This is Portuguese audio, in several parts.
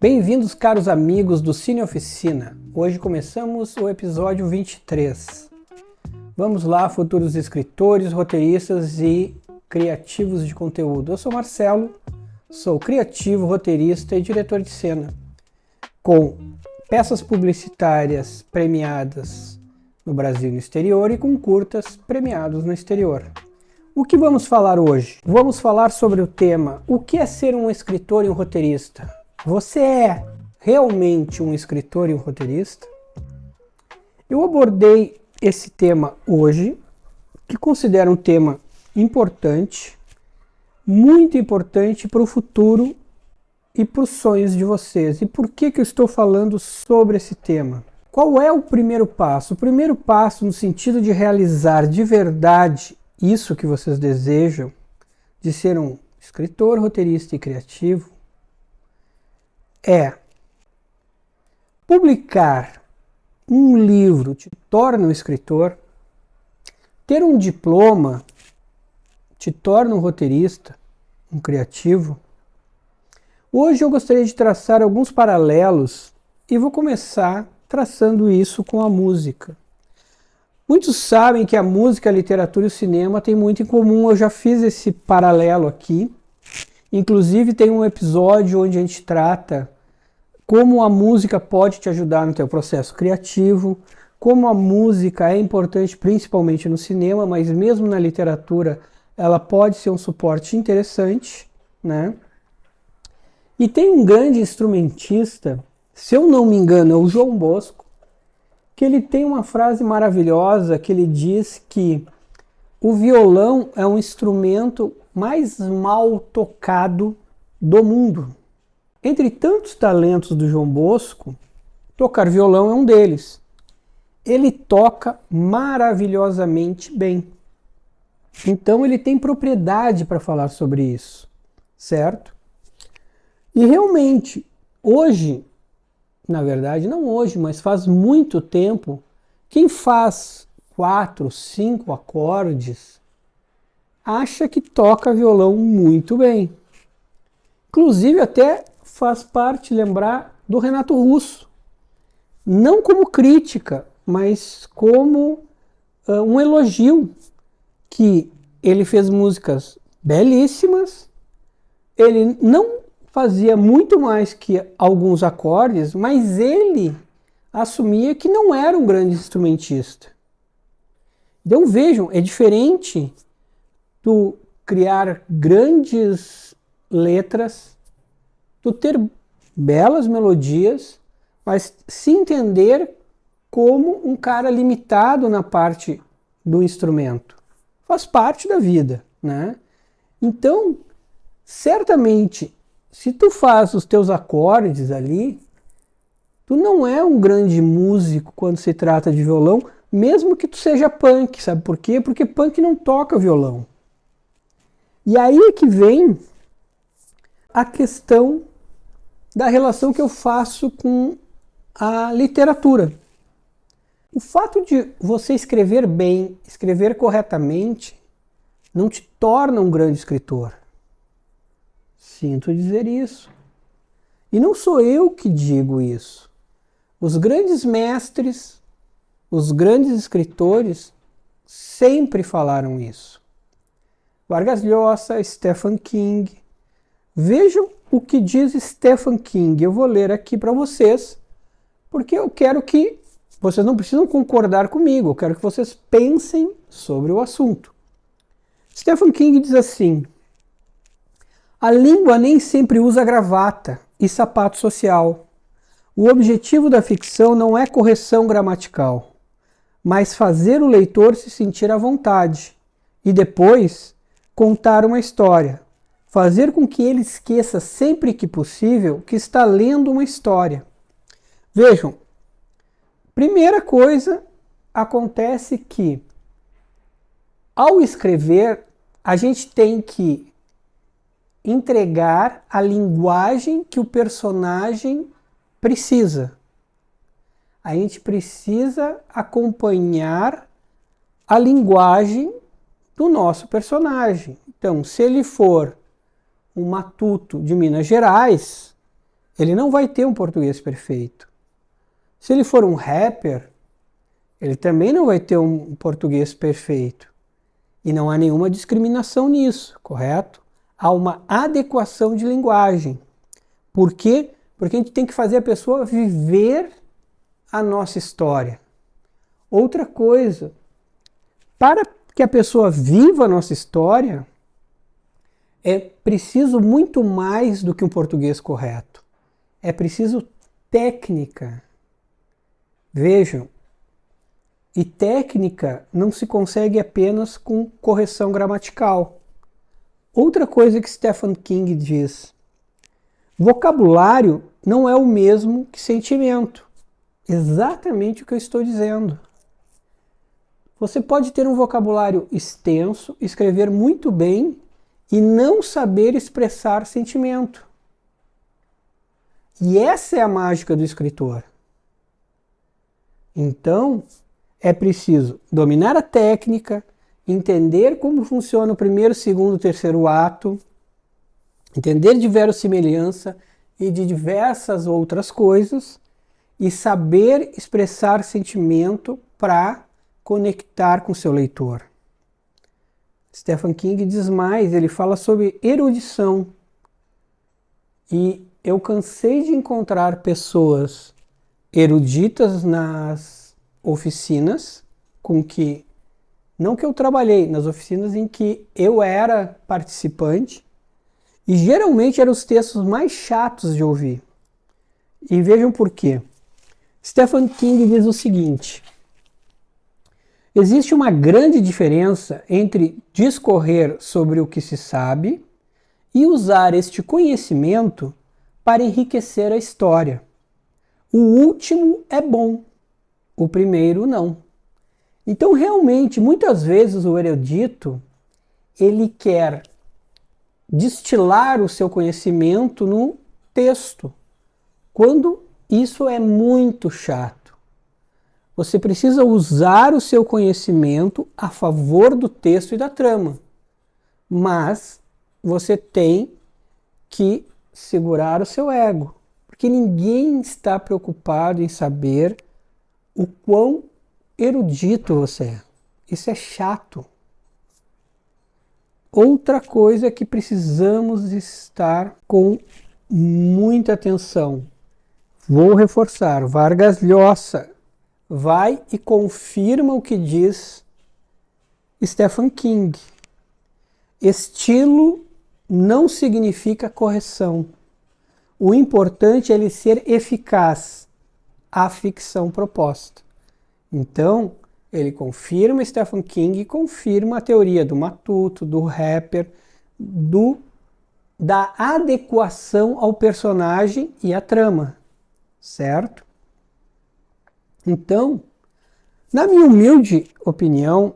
Bem-vindos, caros amigos do Cine Oficina. Hoje começamos o episódio 23. Vamos lá, futuros escritores, roteiristas e criativos de conteúdo. Eu sou Marcelo, sou criativo, roteirista e diretor de cena, com peças publicitárias premiadas no Brasil e no exterior e com curtas premiados no exterior. O que vamos falar hoje? Vamos falar sobre o tema: o que é ser um escritor e um roteirista? Você é realmente um escritor e um roteirista? Eu abordei esse tema hoje, que considero um tema importante, muito importante para o futuro e para os sonhos de vocês. E por que eu estou falando sobre esse tema? Qual é o primeiro passo? O primeiro passo, no sentido de realizar de verdade isso que vocês desejam, de ser um escritor, roteirista e criativo, é publicar um livro te torna um escritor, ter um diploma te torna um roteirista, um criativo. Hoje eu gostaria de traçar alguns paralelos e vou começar traçando isso com a música. Muitos sabem que a música, a literatura e o cinema têm muito em comum. Eu já fiz esse paralelo aqui. Inclusive tem um episódio onde a gente trata como a música pode te ajudar no teu processo criativo, como a música é importante principalmente no cinema, mas mesmo na literatura ela pode ser um suporte interessante, né? E tem um grande instrumentista, se eu não me engano, é o João Bosco, que ele tem uma frase maravilhosa que ele diz que o violão é um instrumento mais mal tocado do mundo. Entre tantos talentos do João Bosco, tocar violão é um deles. Ele toca maravilhosamente bem. Então ele tem propriedade para falar sobre isso, certo? E realmente, hoje, na verdade não hoje, mas faz muito tempo, quem faz 4, 5 acordes acha que toca violão muito bem. Inclusive até faz parte lembrar do Renato Russo. Não como crítica, mas como um elogio, que ele fez músicas belíssimas, ele não fazia muito mais que alguns acordes, mas ele assumia que não era um grande instrumentista. Então vejam, é diferente tu criar grandes letras, tu ter belas melodias, mas se entender como um cara limitado na parte do instrumento. Faz parte da vida, né? Então, certamente, se tu faz os teus acordes ali, tu não é um grande músico quando se trata de violão, mesmo que tu seja punk, sabe por quê? Porque punk não toca violão. E aí é que vem a questão da relação que eu faço com a literatura. O fato de você escrever bem, escrever corretamente, não te torna um grande escritor. Sinto dizer isso. E não sou eu que digo isso. Os grandes mestres, os grandes escritores sempre falaram isso. Vargas Llosa, Stephen King. Vejam o que diz Stephen King. Eu vou ler aqui para vocês, porque eu quero que vocês não precisam concordar comigo, eu quero que vocês pensem sobre o assunto. Stephen King diz assim: a língua nem sempre usa gravata e sapato social. O objetivo da ficção não é correção gramatical, mas fazer o leitor se sentir à vontade e depois contar uma história. Fazer com que ele esqueça sempre que possível que está lendo uma história. Vejam, primeira coisa, acontece que ao escrever, a gente tem que entregar a linguagem que o personagem precisa. A gente precisa acompanhar a linguagem do nosso personagem. Então, se ele for um matuto de Minas Gerais, ele não vai ter um português perfeito. Se ele for um rapper, ele também não vai ter um português perfeito. E não há nenhuma discriminação nisso, correto? Há uma adequação de linguagem. Por quê? Porque a gente tem que fazer a pessoa viver a nossa história. Outra coisa, para que a pessoa viva a nossa história, é preciso muito mais do que um português correto. É preciso técnica. Vejam, e técnica não se consegue apenas com correção gramatical. Outra coisa que Stephen King diz: vocabulário não é o mesmo que sentimento. Exatamente o que eu estou dizendo. Você pode ter um vocabulário extenso, escrever muito bem e não saber expressar sentimento. E essa é a mágica do escritor. Então, é preciso dominar a técnica, entender como funciona o primeiro, segundo, terceiro ato, entender de verossimilhança e de diversas outras coisas e saber expressar sentimento para conectar com seu leitor. Stephen King diz mais, ele fala sobre erudição. E eu cansei de encontrar pessoas eruditas nas oficinas com que, não que eu trabalhei, nas oficinas em que eu era participante, e geralmente eram os textos mais chatos de ouvir. E vejam por quê. Stephen King diz o seguinte: existe uma grande diferença entre discorrer sobre o que se sabe e usar este conhecimento para enriquecer a história. O último é bom, o primeiro não. Então, realmente, muitas vezes o erudito, ele quer destilar o seu conhecimento no texto, quando isso é muito chato. Você precisa usar o seu conhecimento a favor do texto e da trama, mas você tem que segurar o seu ego, porque ninguém está preocupado em saber o quão erudito você é. Isso é chato. Outra coisa que precisamos estar com muita atenção. Vou reforçar. Vargas Llosa vai e confirma o que diz Stephen King. Estilo não significa correção. O importante é ele ser eficaz à ficção proposta. Então, ele confirma Stephen King e confirma a teoria do matuto, do rapper, da adequação ao personagem e à trama, certo? Então, na minha humilde opinião,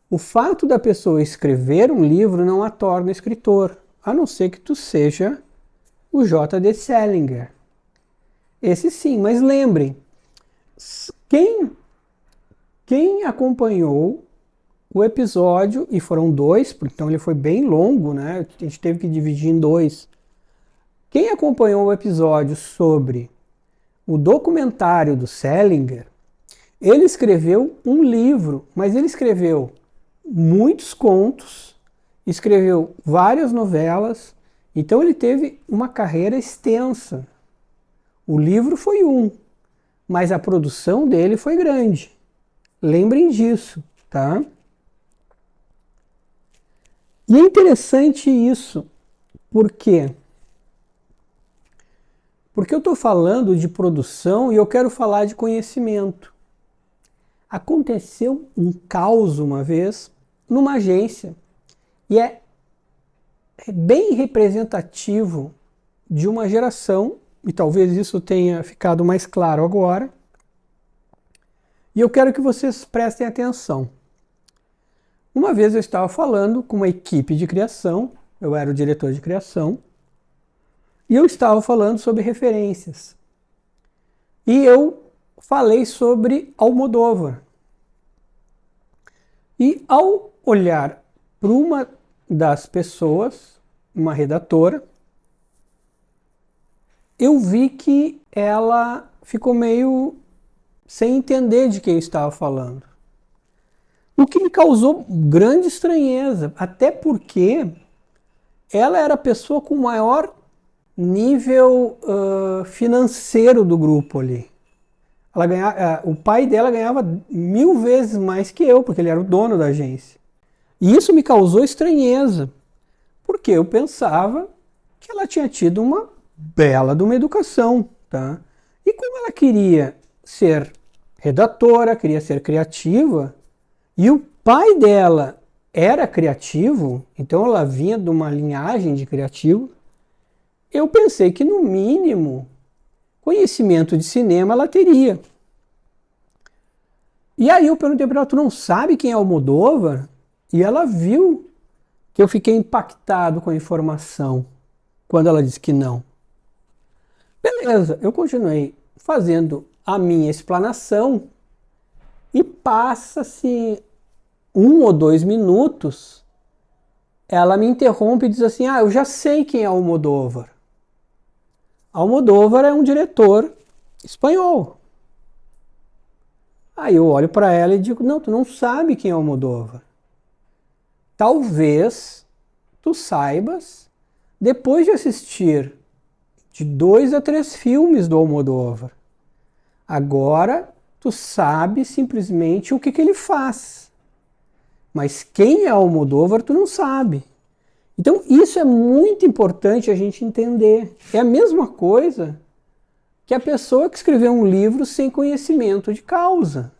o fato da pessoa escrever um livro não a torna escritor, a não ser que tu seja o J.D. Salinger. Esse sim, mas lembrem, quem acompanhou o episódio, e foram 2, então ele foi bem longo, né? A gente teve que dividir em 2. Quem acompanhou o episódio sobre o documentário do Salinger, ele escreveu um livro, mas ele escreveu muitos contos, escreveu várias novelas, então ele teve uma carreira extensa. O livro foi um, mas a produção dele foi grande. Lembrem disso, tá? E é interessante isso, por quê? Porque eu estou falando de produção e eu quero falar de conhecimento. Aconteceu um caos uma vez numa agência e é bem representativo de uma geração, e talvez isso tenha ficado mais claro agora, e eu quero que vocês prestem atenção. Uma vez eu estava falando com uma equipe de criação, eu era o diretor de criação, e eu estava falando sobre referências. E eu falei sobre Almodóvar. E ao olhar para uma das pessoas, uma redatora, eu vi que ela ficou meio sem entender de quem eu estava falando. O que me causou grande estranheza, até porque ela era a pessoa com maior nível financeiro do grupo ali. Ela ganhava, o pai dela ganhava 1000 vezes mais que eu, porque ele era o dono da agência. E isso me causou estranheza, porque eu pensava que ela tinha tido uma bela de uma educação, tá? E como ela queria ser redatora, queria ser criativa, e o pai dela era criativo, então ela vinha de uma linhagem de criativo, eu pensei que no mínimo conhecimento de cinema ela teria. E aí eu perguntei para ela, tu não sabe quem é Almodóvar? E ela viu que eu fiquei impactado com a informação quando ela disse que não. Beleza, eu continuei fazendo a minha explanação e passa-se 1 ou 2 minutos, ela me interrompe e diz assim, eu já sei quem é Almodóvar. Almodóvar é um diretor espanhol. Aí eu olho para ela e digo, não, tu não sabe quem é Almodóvar. Talvez tu saibas depois de assistir de 2 a 3 filmes do Almodóvar. Agora tu sabe simplesmente o que ele faz. Mas quem é Almodóvar tu não sabe. Então isso é muito importante a gente entender. É a mesma coisa que a pessoa que escreveu um livro sem conhecimento de causa.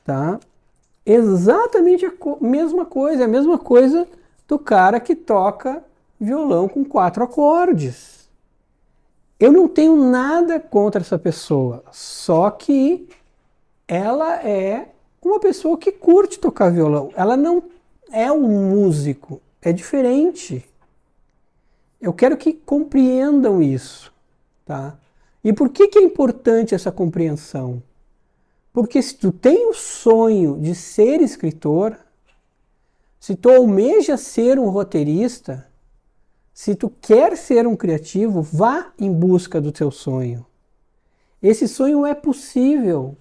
Tá? Exatamente a mesma coisa. É a mesma coisa do cara que toca violão com 4 acordes. Eu não tenho nada contra essa pessoa, só que ela é uma pessoa que curte tocar violão. Ela não é um músico, é diferente. Eu quero que compreendam isso, tá? E por que é importante essa compreensão? Porque se tu tem o sonho de ser escritor, se tu almeja ser um roteirista, se tu quer ser um criativo, vá em busca do teu sonho. Esse sonho é possível.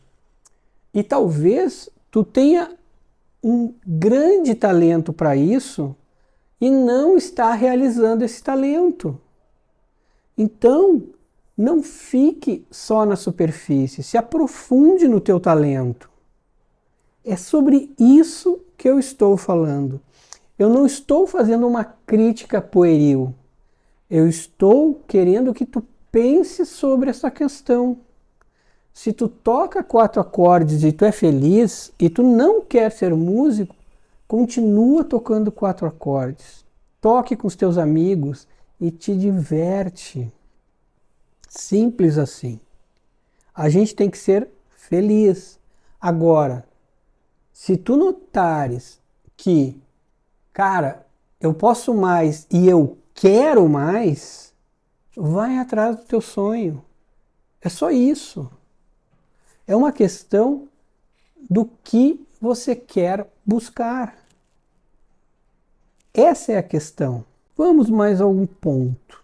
E talvez tu tenha um grande talento para isso e não está realizando esse talento. Então, não fique só na superfície, se aprofunde no teu talento. É sobre isso que eu estou falando. Eu não estou fazendo uma crítica pueril. Eu estou querendo que tu pense sobre essa questão. Se tu toca 4 acordes e tu é feliz e tu não quer ser músico, continua tocando 4 acordes. Toque com os teus amigos e te diverte. Simples assim. A gente tem que ser feliz. Agora, se tu notares que, cara, eu posso mais e eu quero mais, vai atrás do teu sonho. É só isso. É uma questão do que você quer buscar. Essa é a questão. Vamos mais a um ponto.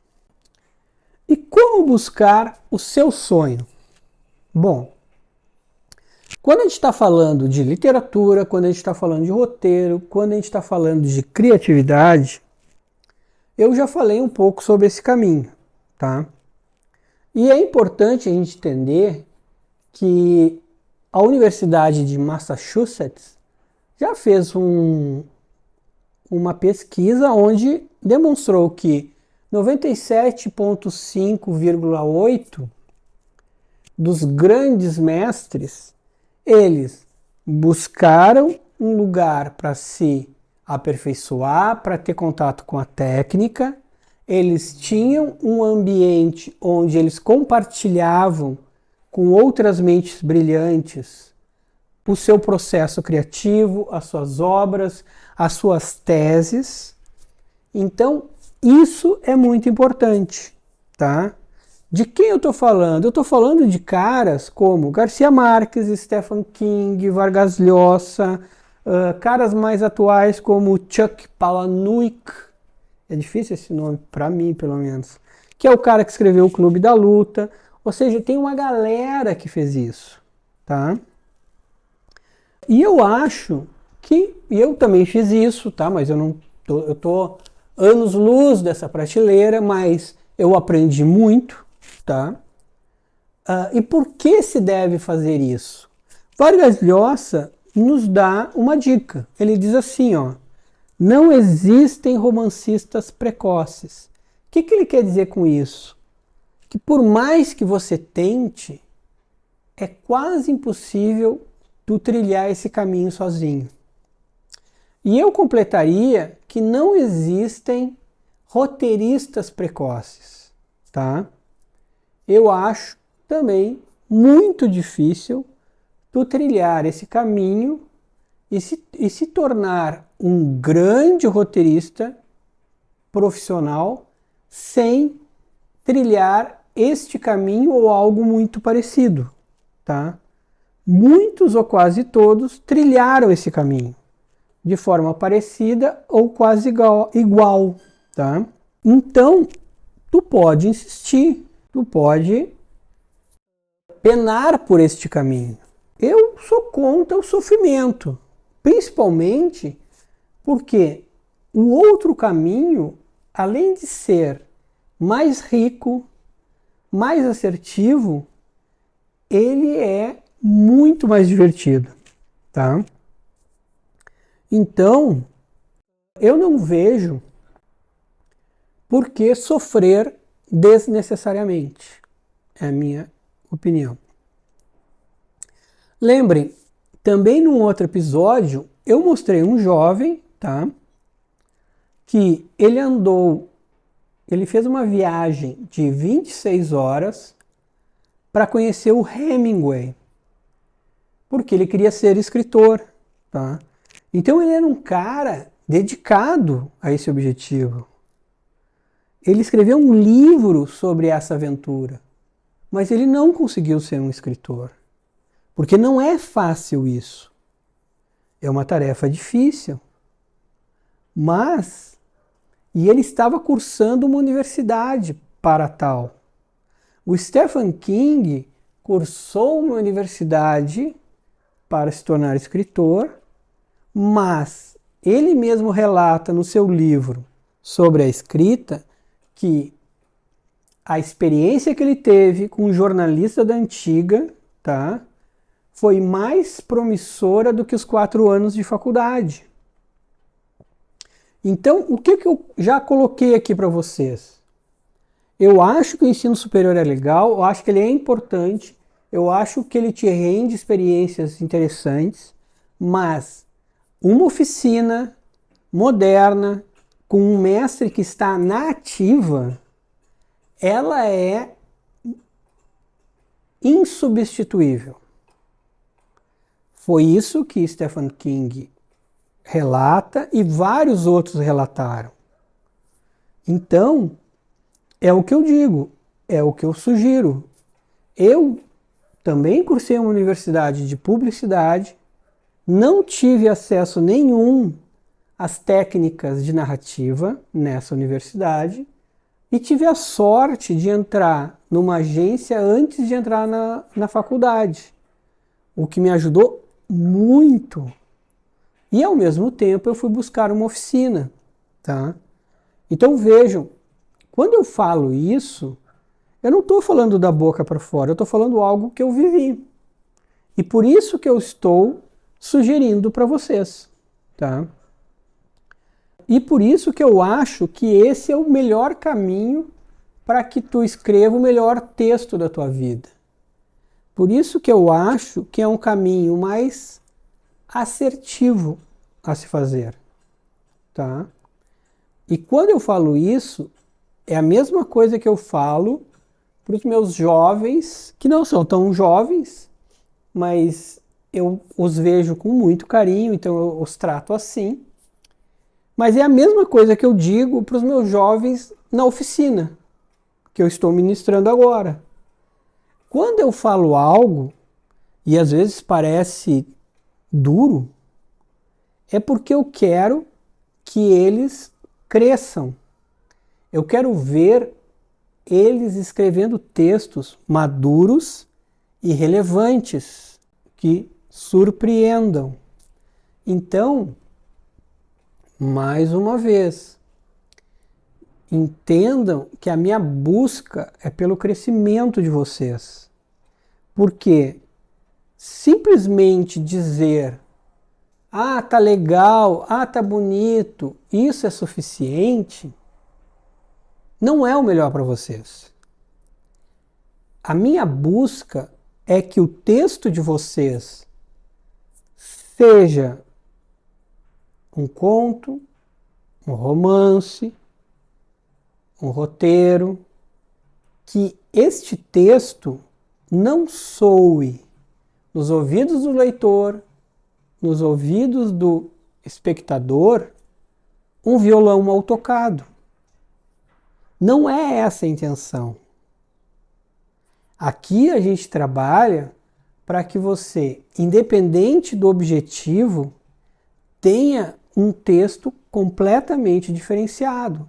E como buscar o seu sonho? Bom, quando a gente está falando de literatura, quando a gente está falando de roteiro, quando a gente está falando de criatividade, eu já falei um pouco sobre esse caminho, tá? E é importante a gente entender que a Universidade de Massachusetts já fez uma pesquisa onde demonstrou que 97,5,8% dos grandes mestres, eles buscaram um lugar para se aperfeiçoar, para ter contato com a técnica, eles tinham um ambiente onde eles compartilhavam com outras mentes brilhantes o seu processo criativo, as suas obras, as suas teses. Então, isso é muito importante, tá? De quem eu estou falando? Eu estou falando de caras como Garcia Marques, Stephen King, Vargas Llosa, caras mais atuais como Chuck Palahniuk, é difícil esse nome, para mim pelo menos, que é o cara que escreveu o Clube da Luta. Ou seja, tem uma galera que fez isso, tá? E eu acho que eu também fiz isso, tá? Mas eu tô anos-luz dessa prateleira, mas eu aprendi muito, tá? E por que se deve fazer isso? Vargas Llosa nos dá uma dica. Ele diz assim, ó, não existem romancistas precoces. O que ele quer dizer com isso? Que por mais que você tente, é quase impossível tu trilhar esse caminho sozinho. E eu completaria que não existem roteiristas precoces, tá? Eu acho também muito difícil tu trilhar esse caminho e se tornar um grande roteirista profissional sem trilhar este caminho ou algo muito parecido, tá? Muitos ou quase todos trilharam esse caminho de forma parecida ou quase igual, tá? Então, tu pode insistir, tu pode penar por este caminho. Eu sou contra o sofrimento, principalmente porque o outro caminho, além de ser mais rico, mais assertivo, ele é muito mais divertido, tá? Então, eu não vejo por que sofrer desnecessariamente. É a minha opinião. Lembrem, também num outro episódio, eu mostrei um jovem, tá? Que ele fez uma viagem de 26 horas para conhecer o Hemingway, porque ele queria ser escritor, tá? Então ele era um cara dedicado a esse objetivo. Ele escreveu um livro sobre essa aventura, mas ele não conseguiu ser um escritor, porque não é fácil isso. É uma tarefa difícil. E ele estava cursando uma universidade para tal. O Stephen King cursou uma universidade para se tornar escritor, mas ele mesmo relata no seu livro sobre a escrita que a experiência que ele teve com um jornalista da antiga, tá, foi mais promissora do que os 4 anos de faculdade. Então, o que eu já coloquei aqui para vocês? Eu acho que o ensino superior é legal, eu acho que ele é importante, eu acho que ele te rende experiências interessantes, mas uma oficina moderna, com um mestre que está na ativa, ela é insubstituível. Foi isso que Stephen King relata e vários outros relataram. Então, é o que eu digo, é o que eu sugiro. Eu também cursei uma universidade de publicidade, não tive acesso nenhum às técnicas de narrativa nessa universidade e tive a sorte de entrar numa agência antes de entrar na faculdade, o que me ajudou muito. E ao mesmo tempo eu fui buscar uma oficina, tá? Então vejam, quando eu falo isso, eu não estou falando da boca para fora, eu estou falando algo que eu vivi. E por isso que eu estou sugerindo para vocês, tá? E por isso que eu acho que esse é o melhor caminho para que tu escreva o melhor texto da tua vida. Por isso que eu acho que é um caminho mais assertivo a se fazer, tá? E quando eu falo isso, é a mesma coisa que eu falo para os meus jovens, que não são tão jovens, mas eu os vejo com muito carinho, então eu os trato assim. Mas é a mesma coisa que eu digo para os meus jovens na oficina, que eu estou ministrando agora. Quando eu falo algo, e às vezes parece duro, é porque eu quero que eles cresçam. Eu quero ver eles escrevendo textos maduros e relevantes, que surpreendam. Então, mais uma vez, entendam que a minha busca é pelo crescimento de vocês. Porque simplesmente dizer, ah, tá legal, ah, tá bonito, isso é suficiente, não é o melhor para vocês. A minha busca é que o texto de vocês seja um conto, um romance, um roteiro, que este texto não soe nos ouvidos do leitor, nos ouvidos do espectador, um violão mal tocado. Não é essa a intenção. Aqui a gente trabalha para que você, independente do objetivo, tenha um texto completamente diferenciado.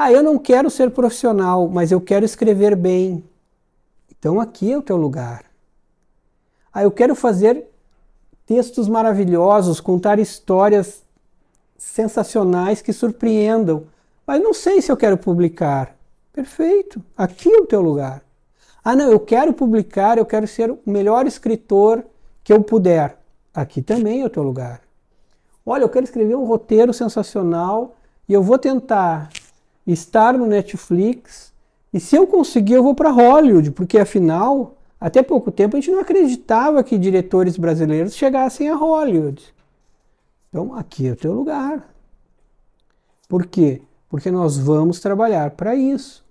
Ah, eu não quero ser profissional, mas eu quero escrever bem. Então aqui é o teu lugar. Ah, eu quero fazer textos maravilhosos, contar histórias sensacionais que surpreendam, mas não sei se eu quero publicar. Perfeito, aqui é o teu lugar. Ah, não, eu quero publicar, eu quero ser o melhor escritor que eu puder. Aqui também é o teu lugar. Olha, eu quero escrever um roteiro sensacional e eu vou tentar estar no Netflix, e se eu conseguir eu vou para Hollywood, porque afinal, até pouco tempo a gente não acreditava que diretores brasileiros chegassem a Hollywood. Então aqui é o teu lugar. Por quê? Porque nós vamos trabalhar para isso.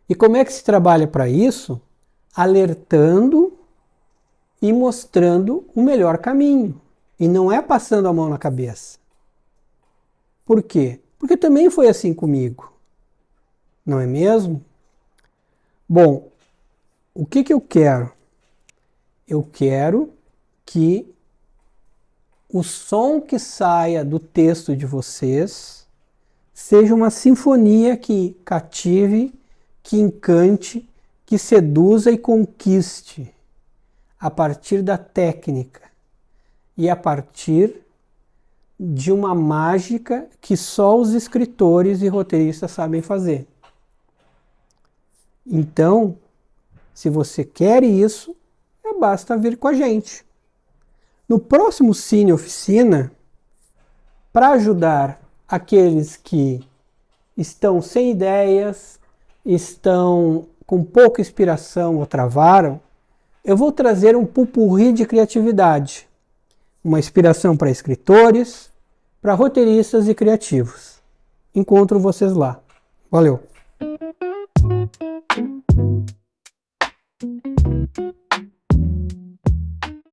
E como é que se trabalha para isso? Alertando e mostrando o melhor caminho. E não é passando a mão na cabeça. Por quê? Porque também foi assim comigo. Não é mesmo? Bom, o que eu quero? Eu quero que o som que saia do texto de vocês seja uma sinfonia que cative, que encante, que seduza e conquiste a partir da técnica e a partir de uma mágica que só os escritores e roteiristas sabem fazer. Então, se você quer isso, basta vir com a gente. No próximo Cine Oficina, para ajudar aqueles que estão sem ideias, estão com pouca inspiração ou travaram, eu vou trazer um pupurri de criatividade. Uma inspiração para escritores, para roteiristas e criativos. Encontro vocês lá. Valeu!